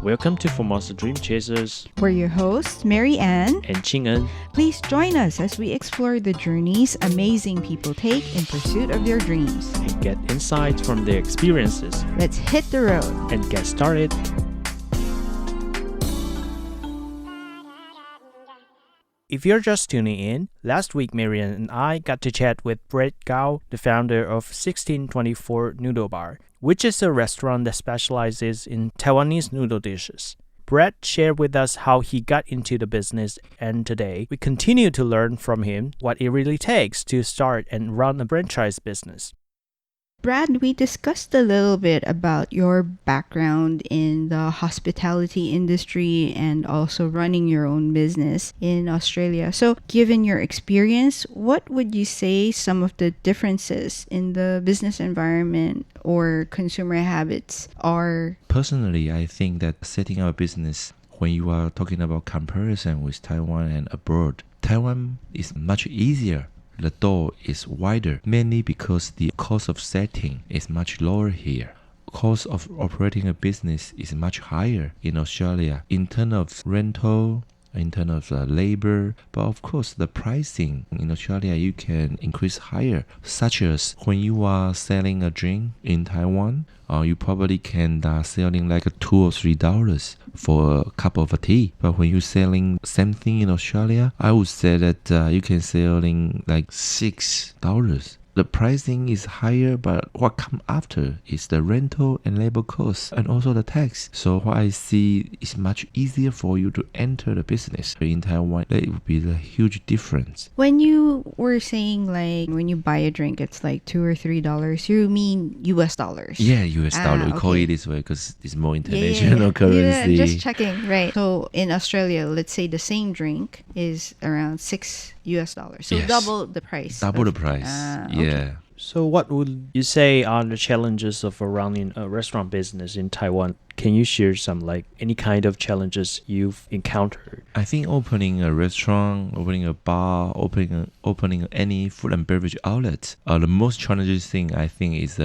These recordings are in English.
Welcome to Formosa Dream Chasers We're your hosts, Mary Ann. and Ching En. Please join us as we explore the journeys amazing people take in pursuit of their dreams. And get insights from their experiences Let's hit the road. and get started. If you're just tuning in, last week Marian and I got to chat with Brad Kao, the founder of 1624 Noodle Bar, which is a restaurant that specializes in Taiwanese noodle dishes. Brad shared with us how he got into the business, and today we continue to learn from him what it really takes to start and run a franchise business. Brad, we discussed a little bit about your background in the hospitality industry and also running your own business in Australia. So, given your experience, what would you say some of the differences in the business environment or consumer habits are? Personally, I think that setting up a business, when you are talking about comparison with Taiwan and abroad, Taiwan is much easier. The door is wider, mainly because the cost of setting is much lower here. Cost of operating a business is much higher in Australia in terms of rental, in terms of labor, but of course the pricing in Australia you can increase higher, such as when you are selling a drink in Taiwan, you probably can selling like $2 or $3 for a cup of tea. But when you're selling same thing in Australia, I would say that you can selling like $6. The pricing is higher, but what comes after is the rental and labor costs and also the tax. So what I see is much easier for you to enter the business. In Taiwan, that would be the huge difference. When you were saying like when you buy a drink, it's like $2 or $3, you mean US dollars? Yeah, US dollar. We call okay. it this way because it's more international currency. Yeah, just checking. Right. So in Australia, let's say the same drink is around $6. So Yes. double the price. Double the price. Okay. Yeah. So, what would you say are the challenges of running a restaurant business in Taiwan? Can you share some, like any kind of challenges you've encountered? I think opening a restaurant, opening a bar, opening any food and beverage outlet, the most challenging thing I think is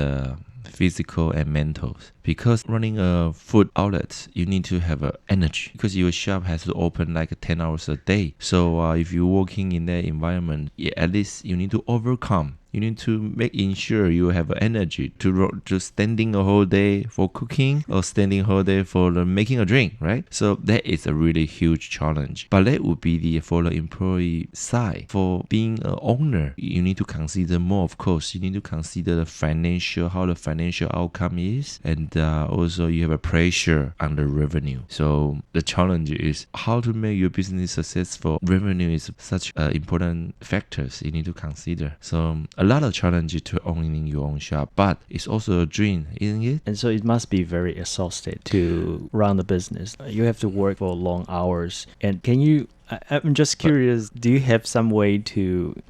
physical and mental. Because running a food outlet, you need to have energy because your shop has to open like 10 hours a day. So if you're working in that environment, at least you need to overcome. You need to ensure you have energy to standing a whole day for cooking or standing a whole day for making a drink, right? So that is a really huge challenge. But that would be for the employee side. For being an owner, you need to consider more, of course. You need to consider how the financial outcome is, and also you have a pressure on the revenue. So the challenge is how to make your business successful. Revenue is such important factors you need to consider. So a lot of challenge to owning your own shop, but it's also a dream, isn't it? And so it must be very exhausted to run the business. You have to work for long hours. And I'm just curious, do you have some way to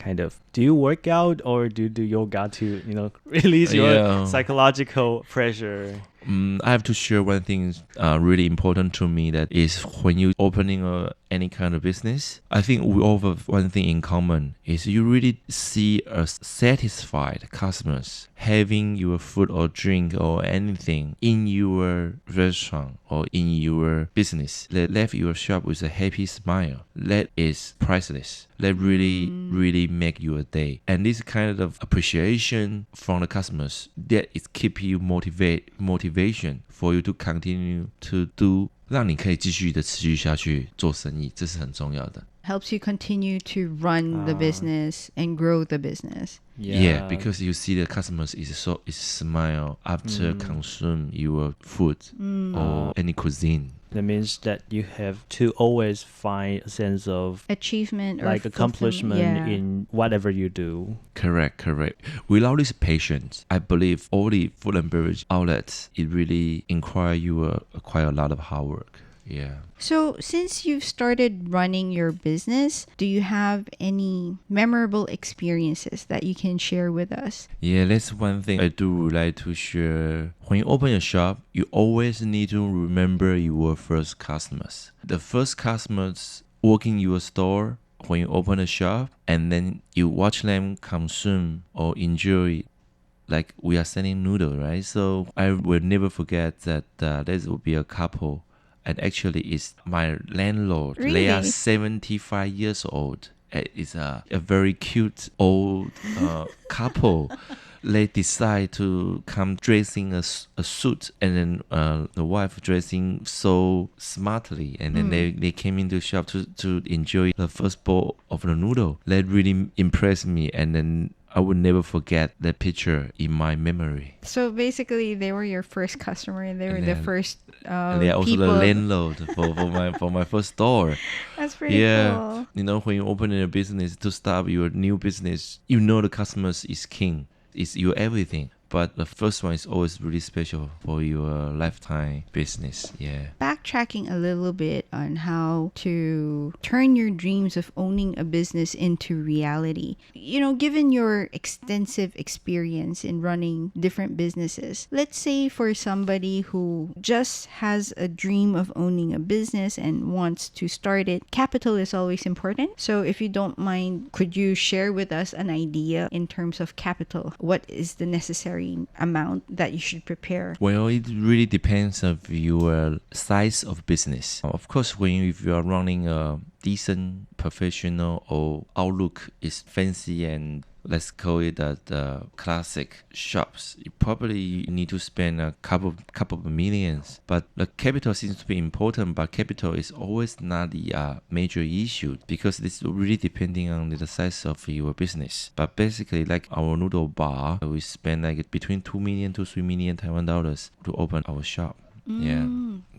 do you work out or do you do yoga to, release your psychological pressure? I have to share one thing really important to me, that is when you opening any kind of business, I think we all have one thing in common is you really see a satisfied customers having your food or drink or anything in your restaurant or in your business. That left your shop with a happy smile. That is priceless. That really make your day. And this kind of appreciation from the customers, that is keep you motivation for you to continue to do， 让你可以继续的持續下去做生意，这是很重要的。 Helps you continue to run the business and grow the business. Yeah, because you see the customers is smile after consume your food or any cuisine. That means that you have to always find a sense of Achievement or like accomplishment fulfillment, in whatever you do. Correct. Without this patience, I believe all the food and beverage outlets, it really require a lot of hard work. Yeah. So, since you've started running your business, do you have any memorable experiences that you can share with us? Yeah, that's one thing I do like to share. When you open a shop, you always need to remember your first customers. The first customers working your store when you open a shop, and then you watch them consume or enjoy. Like we are selling noodle, right? So I will never forget that there will be a couple and actually it's my landlord. They are Really? 75 years old. It's a very cute old couple. They decide to come dressing a suit, and then the wife dressing so smartly, and then they came into the shop to enjoy the first bowl of the noodle. That really impressed me, and then I would never forget that picture in my memory. So basically, they were your first customer, and they were And the then- first And they are also people. the landlord for my first store. That's pretty Yeah, cool. you know, when you open a business to start your new business, you know the customers is king, it's your everything. But the first one is always really special for your lifetime business. Yeah. Backtracking a little bit on how to turn your dreams of owning a business into reality. You know, given your extensive experience in running different businesses, let's say for somebody who just has a dream of owning a business and wants to start it, capital is always important. So if you don't mind, could you share with us an idea in terms of capital? What is the necessary amount that you should prepare? Well, it really depends of your size of business. Of course, if you are running a decent professional or outlook is fancy and let's call it the classic shops, you probably need to spend a couple of millions. But the capital seems to be important, but capital is always not the major issue, because it's really depending on the size of your business. But basically, like our Noodle Bar, we spend like between 2 million to 3 million Taiwan dollars to open our shop. Yeah.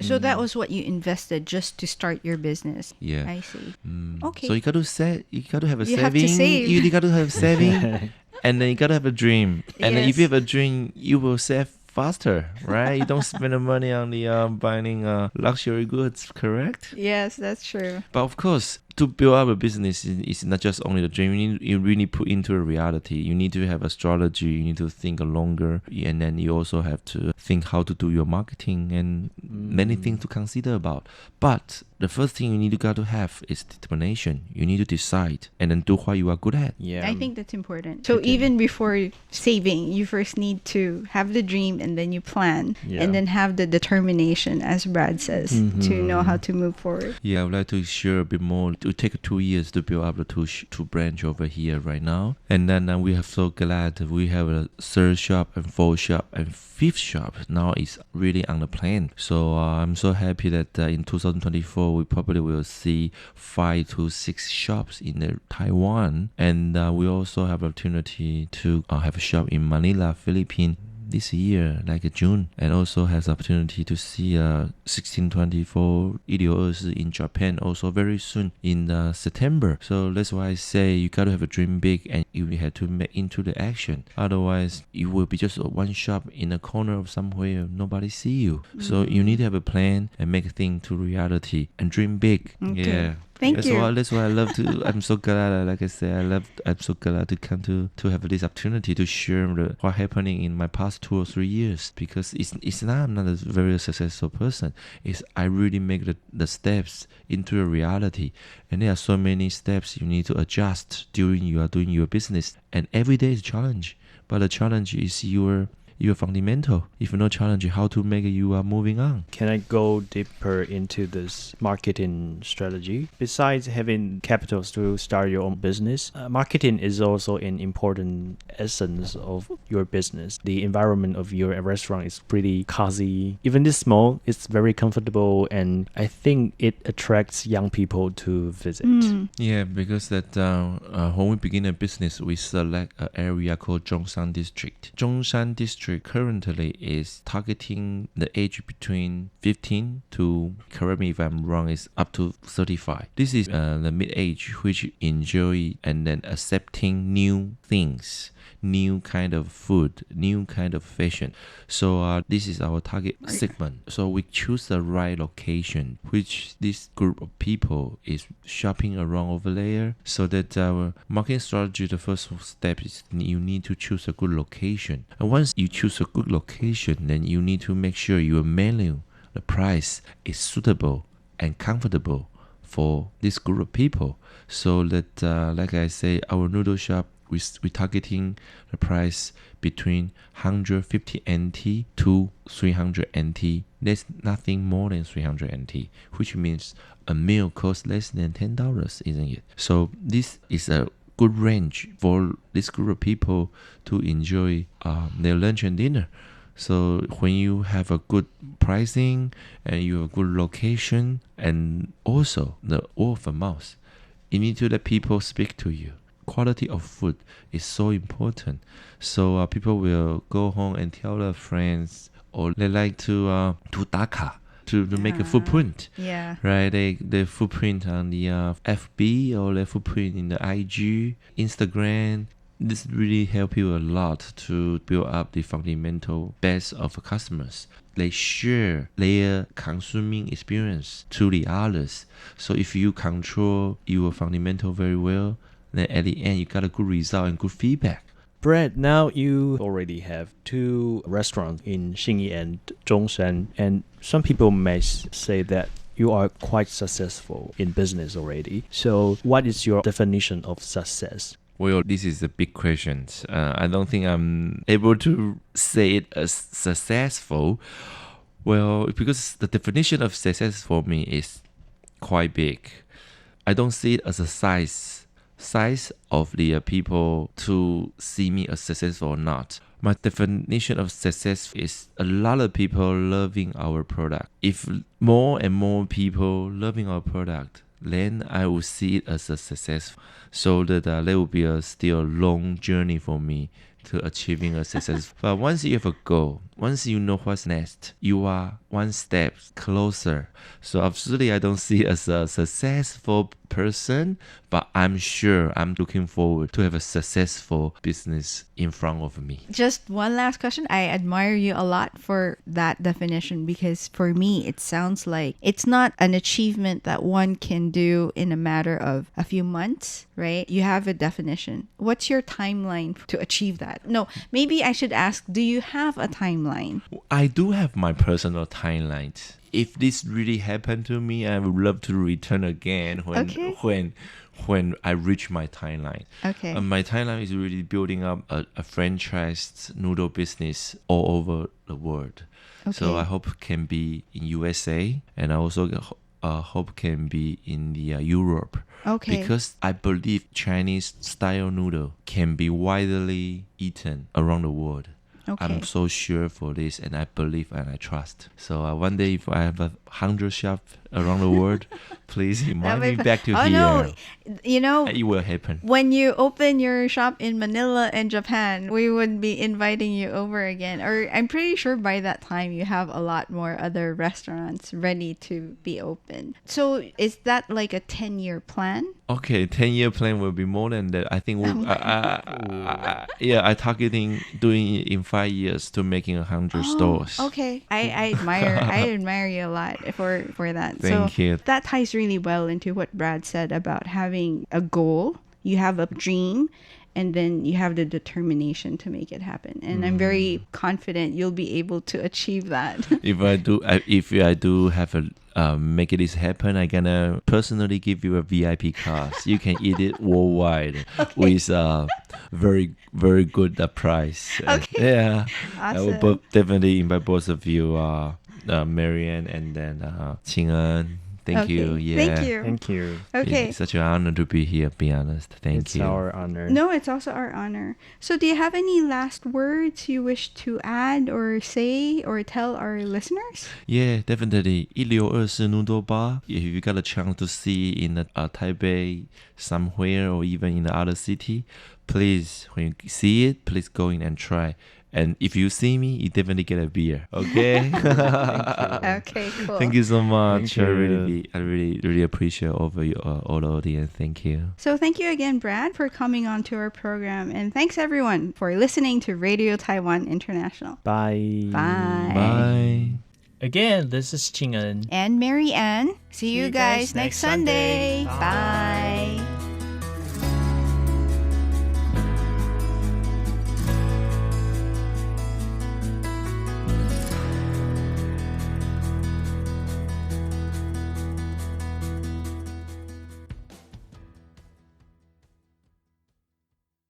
So that was what you invested just to start your business. Yeah. I see. Okay. So you got to have a You have to saving. save. You got to have saving, and then you got to have a dream. And then if you Yes. have a dream, you will save faster, right? You don't spend the money on the buying luxury goods, correct? Yes, that's true. But of course, to build up a business is not just only the dream. You really put into a reality. You need to have a strategy. You need to think longer, and then you also have to think how to do your marketing and many things to consider about. But the first thing you got to have is determination. You need to decide and then do what you are good at. Yeah. I think that's important. So even before saving, you first need to have the dream, and then you plan, Yeah. and then have the determination, as Brad says, to know how to move forward. Yeah, I would like to share a bit more. It will take 2 years to build up the two branch over here right now. And then we are so glad that we have a third shop and fourth shop and fifth shop. Now it's really on the plan. So I'm so happy that in 2024, we probably will see 5 to 6 shops in Taiwan. And we also have opportunity to have a shop in Manila, Philippines, this year, like June, and also has opportunity to see 1624 124in Japan also very soon in September. So that's why I say you got to have a dream big, and you have to make into the action. Otherwise, you will be just one shop in a corner of somewhere, nobody see you. So you need to have a plan and make a thing to reality and dream big. Okay. Yeah. Thank That's you. That's why I love to. I'm so glad, like I said, I'm so glad to come to have this opportunity to share what happening in my past 2 or 3 years. Because it's not I'm not a very successful person. It's I really make the steps into a reality, and there are so many steps you need to adjust during you are doing your business. And every day is a challenge, but the challenge is your fundamental. If no challenge, how to make you are moving on. Can I go deeper into this marketing strategy? Besides having capitals to start your own business, marketing is also an important essence of your business. The environment of your restaurant is pretty cozy. Even this small, it's very comfortable, and I think it attracts young people to visit. Yeah, because that when we begin a business, we select an area called Zhongshan District. Zhongshan District currently is targeting the age between 15 to, correct me if I'm wrong, is up to 35. This is the mid-age which enjoy and then accepting new things, new kind of food, new kind of fashion. So this is our target segment. So we choose the right location, which this group of people is shopping around over there. So that our marketing strategy, the first step is you need to choose a good location. And once you choose a good location, then you need to make sure your menu, the price is suitable and comfortable for this group of people. So that, like I say, our noodle shop we targeting the price between 150 NT to 300 NT. There's nothing more than 300 NT, which means a meal costs less than $10, isn't it? So this is a good range for this group of people to enjoy their lunch and dinner. So when you have a good pricing and you have a good location, and also the word of mouth, you need to let people speak to you. Quality of food is so important. So people will go home and tell their friends, or they like to daka, to make a footprint. Yeah. Right? Their footprint on the FB or their footprint in the IG, Instagram. This really help you a lot to build up the fundamental base of customers. They share their consuming experience to the others. So if you control your fundamental very well, then at the end you got a good result and good feedback. Brad, now you already have 2 restaurants in Xingyi and Zhongshan, and some people may say that you are quite successful in business already. So what is your definition of success? Well, this is a big question. I don't think I'm able to say it as successful. Well, because the definition of success for me is quite big. I don't see it as a size of the people to see me as successful or not. My definition of success is a lot of people loving our product. If more and more people loving our product, then I will see it as a success. So that there will be a still long journey for me to achieving a success. But once you have a goal, once you know what's next, you are one step closer. So absolutely, I don't see it as a successful person, but I'm sure I'm looking forward to have a successful business in front of me. Just one last question. I admire you a lot for that definition, because for me, it sounds like it's not an achievement that one can do in a matter of a few months, right? You have a definition. What's your timeline to achieve that? No, maybe I should ask, do you have a timeline? I do have my personal timeline. If this really happened to me, I would love to return again when I reach my timeline. Okay. My timeline is really building up a franchised noodle business all over the world. Okay. So I hope can be in USA, and I also hope can be in the Europe. Okay. Because I believe Chinese style noodle can be widely eaten around the world. Okay. I'm so sure for this, and I believe and I trust. So one day, if I have 100 shops around the world, please invite me back to here. No, you know, it will happen. when you open your shop in Manila and Japan, we would be inviting you over again. Or I'm pretty sure by that time you have a lot more other restaurants ready to be open. So is that like a 10-year plan? Okay, 10-year plan will be more than that. I think I targeting doing it in 5 years to making 100 stores. Okay, I admire you a lot for that. Thank you. That ties really well into what Brad said about having a goal. You have a dream, and then you have the determination to make it happen. And I'm very confident you'll be able to achieve that. If I do have a make this happen, I'm gonna personally give you a VIP card. You can eat it worldwide with very, very good price. Okay. Yeah. Awesome. I will definitely invite both of you, Marianne and then Qing'en. Thank you. Yeah. Thank you. Okay. Okay. It's such an honor to be here, be honest. Thank you. It's our honor. No, it's also our honor. So do you have any last words you wish to add or say or tell our listeners? Yeah, definitely. 1624 Noodle Bar. If you got a chance to see in Taipei somewhere or even in the other city, please, when you see it, please go in and try. And if you see me, you definitely get a beer. Okay. Okay, cool. Thank you so much. Thank I you. really appreciate all the audience. Thank you. So thank you again, Brad, for coming on to our program. And thanks everyone for listening to Radio Taiwan International. Bye. Bye. Bye. Again, this is Qing'en. And Mary Ann. See you guys next Sunday. Bye.